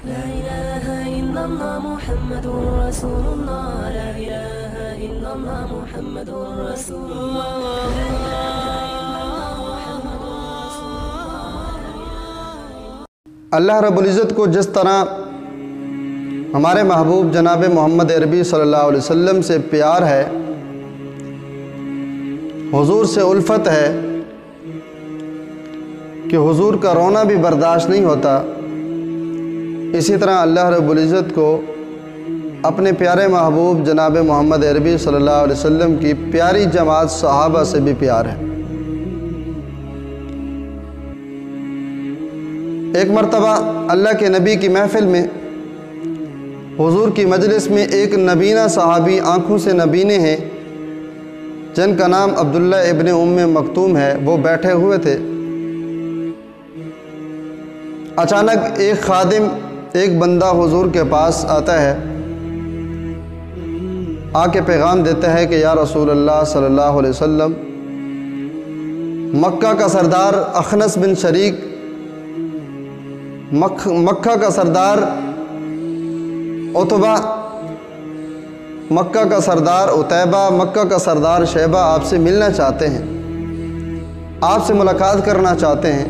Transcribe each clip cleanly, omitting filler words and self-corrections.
لا إله إلا الله محمد رسول الله لا إله إلا الله محمد رسول الله اللہ رب العزت کو جس طرح ہمارے محبوب جناب محمد عربی صلی اللہ علیہ وسلم سے پیار ہے، حضور سے الفت ہے کہ حضور کا رونا بھی برداشت نہیں ہوتا، اسی طرح اللہ رب العزت کو اپنے پیارے محبوب جناب محمد عربی صلی اللہ علیہ وسلم کی پیاری جماعت صحابہ سے بھی پیار ہے۔ ایک مرتبہ اللہ کے نبی کی محفل میں، حضور کی مجلس میں ایک نبینہ صحابی، آنکھوں سے نبینے ہیں، جن کا نام عبداللہ ابن ام مکتوم ہے، وہ بیٹھے ہوئے تھے۔ اچانک ایک خادم، ایک بندہ حضور کے پاس آتا ہے، آ کے پیغام دیتا ہے کہ یا رسول اللہ صلی اللہ علیہ وسلم، مکہ کا سردار اخنس بن شریک، مکہ کا سردار عتبہ، مکہ کا سردار عتیبہ، مکہ کا سردار شیبہ آپ سے ملنا چاہتے ہیں، آپ سے ملاقات کرنا چاہتے ہیں۔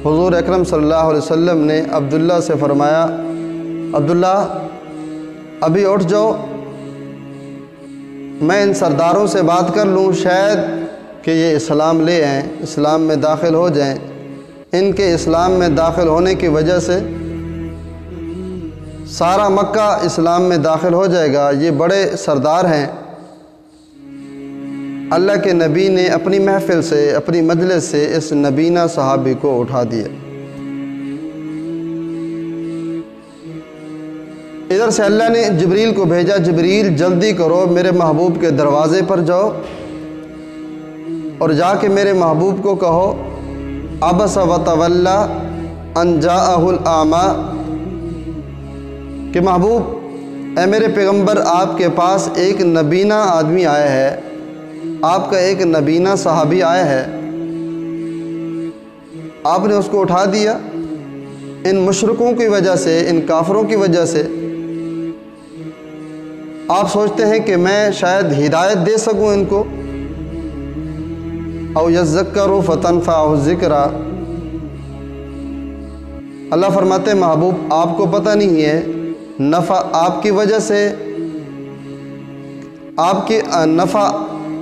حضور اکرم صلی اللہ علیہ وسلم نے عبداللہ سے فرمایا، عبداللہ ابھی اٹھ جاؤ، میں ان سرداروں سے بات کر لوں، شاید کہ یہ اسلام لے آئیں، اسلام میں داخل ہو جائیں۔ ان کے اسلام میں داخل ہونے کی وجہ سے سارا مکہ اسلام میں داخل ہو جائے گا، یہ بڑے سردار ہیں۔ اللہ کے نبی نے اپنی محفل سے، اپنی مجلس سے اس نبینہ صحابی کو اٹھا دیا۔ ادھر سے اللہ نے جبریل کو بھیجا، جبریل جلدی کرو، میرے محبوب کے دروازے پر جاؤ اور جا کے میرے محبوب کو کہو، عبس وتولی ان جاءہ الاعمی، کہ محبوب، اے میرے پیغمبر، آپ کے پاس ایک نبینہ آدمی آیا ہے، آپ کا ایک نبینہ صحابی آیا ہے، آپ نے اس کو اٹھا دیا۔ ان مشرکوں کی وجہ سے، ان کافروں کی وجہ سے آپ سوچتے ہیں کہ میں شاید ہدایت دے سکوں ان کو، او یذکر فتنفعہ الذکریٰ۔ اللہ فرماتے ہیں محبوب، آپ کو پتہ نہیں ہے نفع آپ کی وجہ سے، آپ کی نفع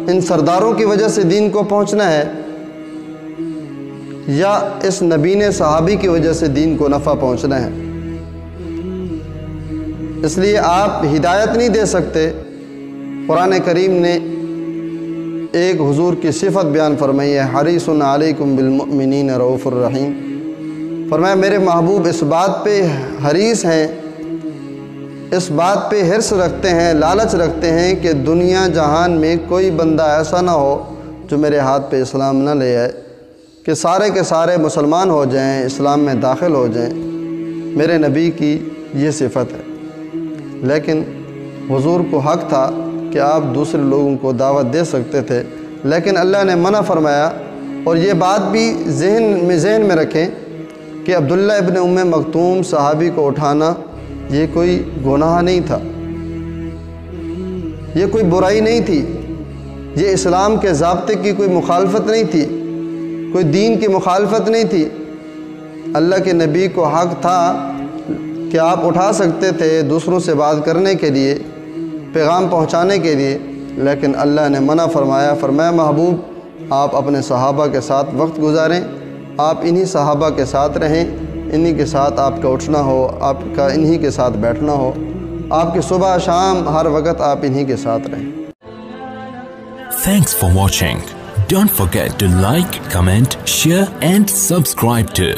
ان سرداروں کی وجہ سے دین کو پہنچنا ہے، یا اس نبین صحابی کی وجہ سے دین کو نفع پہنچنا ہے، اس لیے آپ ہدایت نہیں دے سکتے۔ قرآن کریم نے ایک حضور کی صفت بیان فرمائی ہے، حریص علیکم بالمؤمنین رؤوف الرحیم، فرمایا میرے محبوب اس بات پہ حریص ہیں، اس بات پہ حرص رکھتے ہیں، لالچ رکھتے ہیں کہ دنیا جہان میں کوئی بندہ ایسا نہ ہو جو میرے ہاتھ پہ اسلام نہ لے آئے، کہ سارے کے سارے مسلمان ہو جائیں، اسلام میں داخل ہو جائیں۔ میرے نبی کی یہ صفت ہے، لیکن حضور کو حق تھا کہ آپ دوسرے لوگوں کو دعوت دے سکتے تھے، لیکن اللہ نے منع فرمایا۔ اور یہ بات بھی ذہن میں رکھیں کہ عبداللہ ابن ام مکتوم صحابی کو اٹھانا یہ کوئی گناہ نہیں تھا، یہ کوئی برائی نہیں تھی، یہ اسلام کے ضابطے کی کوئی مخالفت نہیں تھی، کوئی دین کی مخالفت نہیں تھی۔ اللہ کے نبی کو حق تھا کہ آپ اٹھا سکتے تھے دوسروں سے بات کرنے کے لیے، پیغام پہنچانے کے لیے، لیکن اللہ نے منع فرمایا۔ فرمایا محبوب، آپ اپنے صحابہ کے ساتھ وقت گزاریں، آپ انہی صحابہ کے ساتھ رہیں، انہی کے ساتھ آپ کا اٹھنا ہو، آپ کا انہی کے ساتھ بیٹھنا ہو، آپ کی صبح شام ہر وقت آپ انہی کے ساتھ رہیں۔ Thanks for watching. Don't forget to like, comment, share and subscribe to